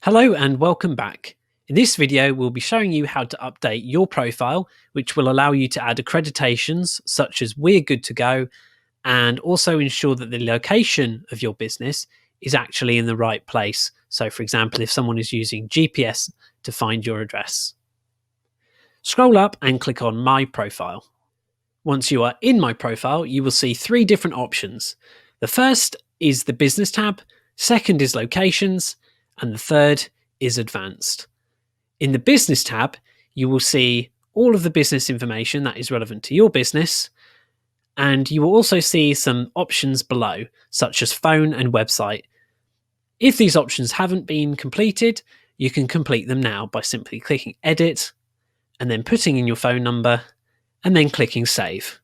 Hello and welcome back. In this video, we'll be showing you how to update your profile, which will allow you to add accreditations such as We're Good to Go, and also ensure that the location of your business is actually in the right place. So for example, if someone is using GPS to find your address. Scroll up and click on My Profile. Once you are in My Profile, you will see three different options. The first is the Business tab, second is Locations, and the third is Advanced. In the Business tab, you will see all of the business information that is relevant to your business, and you will also see some options below, such as phone and website. If these options haven't been completed, you can complete them now by simply clicking Edit, and then putting in your phone number, and then clicking Save.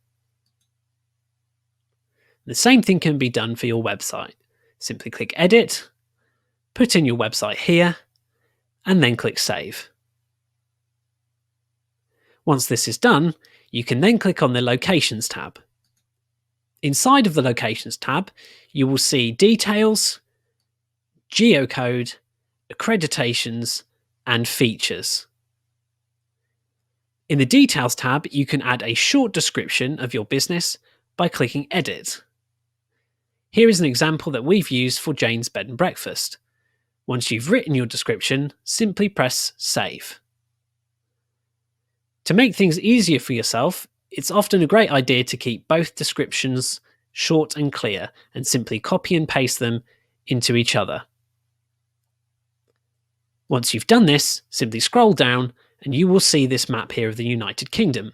The same thing can be done for your website. Simply click Edit, put in your website here, and then click Save. Once this is done, you can then click on the Locations tab. Inside of the Locations tab, you will see Details, Geocode, Accreditations, and Features. In the Details tab, you can add a short description of your business by clicking Edit. Here is an example that we've used for Jane's Bed and Breakfast. Once you've written your description, simply press Save. To make things easier for yourself, it's often a great idea to keep both descriptions short and clear and simply copy and paste them into each other. Once you've done this, simply scroll down and you will see this map here of the United Kingdom.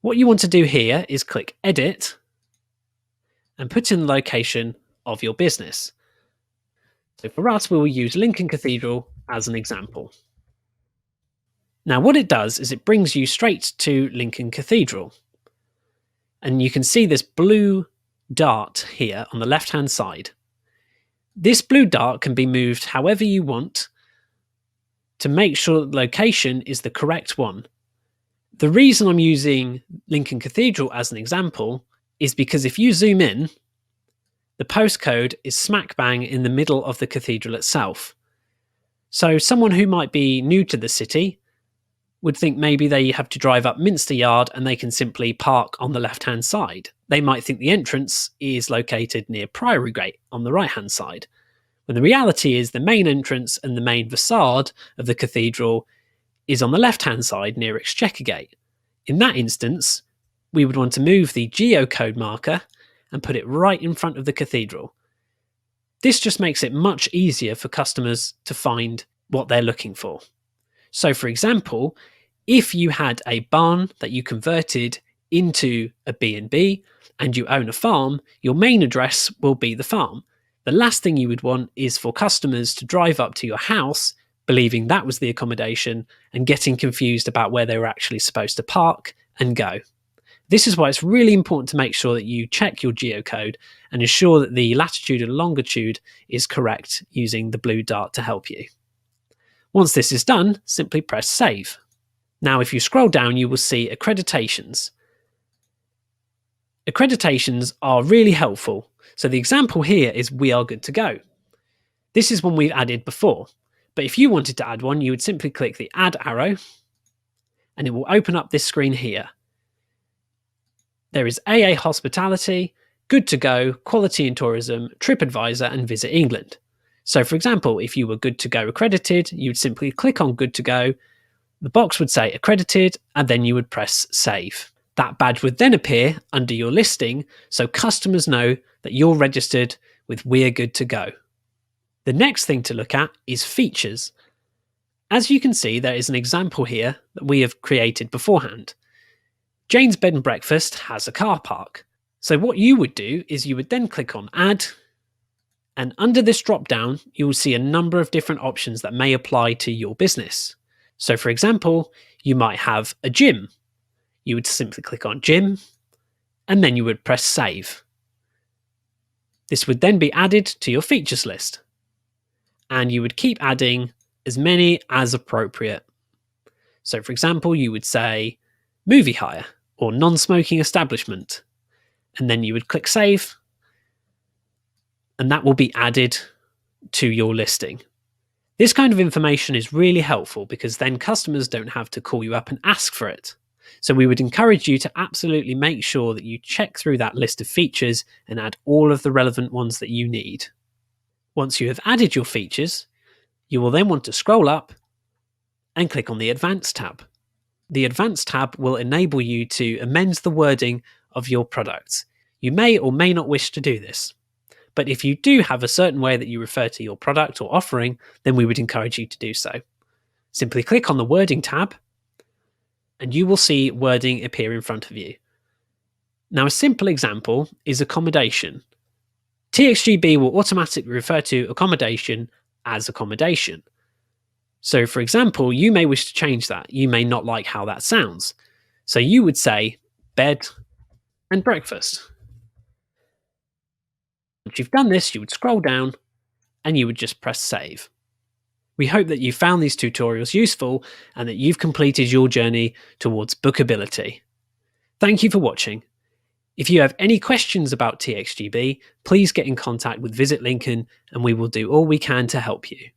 What you want to do here is click Edit and put in the location of your business. So for us, we will use Lincoln Cathedral as an example. Now what it does is it brings you straight to Lincoln Cathedral. And you can see this blue dart here on the left-hand side. This blue dart can be moved however you want to make sure that the location is the correct one. The reason I'm using Lincoln Cathedral as an example is because if you zoom in, the postcode is smack bang in the middle of the cathedral itself. So someone who might be new to the city would think maybe they have to drive up Minster Yard and they can simply park on the left-hand side. They might think the entrance is located near Priory Gate on the right-hand side, when the reality is the main entrance and the main facade of the cathedral is on the left-hand side near Exchequer Gate. In that instance, we would want to move the geocode marker and put it right in front of the cathedral. This just makes it much easier for customers to find what they're looking for. So for example, if you had a barn that you converted into a B&B and you own a farm, your main address will be the farm. The last thing you would want is for customers to drive up to your house believing that was the accommodation and getting confused about where they were actually supposed to park and go. This is why it's really important to make sure that you check your geocode and ensure that the latitude and longitude is correct using the blue dart to help you. Once this is done, simply press Save. Now, if you scroll down, you will see accreditations. Accreditations are really helpful. So the example here is We Are Good to Go. This is one we've added before, but if you wanted to add one, you would simply click the Add arrow and it will open up this screen here. There is AA Hospitality, Good to Go, Quality in Tourism, TripAdvisor, and Visit England. So for example, if you were Good to Go accredited, you'd simply click on Good to Go, the box would say accredited, and then you would press Save. That badge would then appear under your listing so customers know that you're registered with We're Good to Go. The next thing to look at is features. As you can see, there is an example here that we have created beforehand. Jane's Bed and Breakfast has a car park. So what you would do is you would then click on Add, and under this drop down, you will see a number of different options that may apply to your business. So for example, you might have a gym. You would simply click on Gym, and then you would press Save. This would then be added to your features list, and you would keep adding as many as appropriate. So for example, you would say movie hire or non-smoking establishment, and then you would click Save, and that will be added to your listing. This kind of information is really helpful because then customers don't have to call you up and ask for it. So we would encourage you to absolutely make sure that you check through that list of features and add all of the relevant ones that you need. Once you have added your features, you will then want to scroll up and click on the Advanced tab. The Advanced tab will enable you to amend the wording of your products. You may or may not wish to do this, but if you do have a certain way that you refer to your product or offering, then we would encourage you to do so. Simply click on the Wording tab, and you will see wording appear in front of you. Now, a simple example is accommodation. TXGB will automatically refer to accommodation as accommodation. So, for example, you may wish to change that. You may not like how that sounds. So you would say bed and breakfast. Once you've done this, you would scroll down and you would just press save. We hope that you found these tutorials useful and that you've completed your journey towards bookability. Thank you for watching. If you have any questions about TXGB, please get in contact with Visit Lincoln and we will do all we can to help you.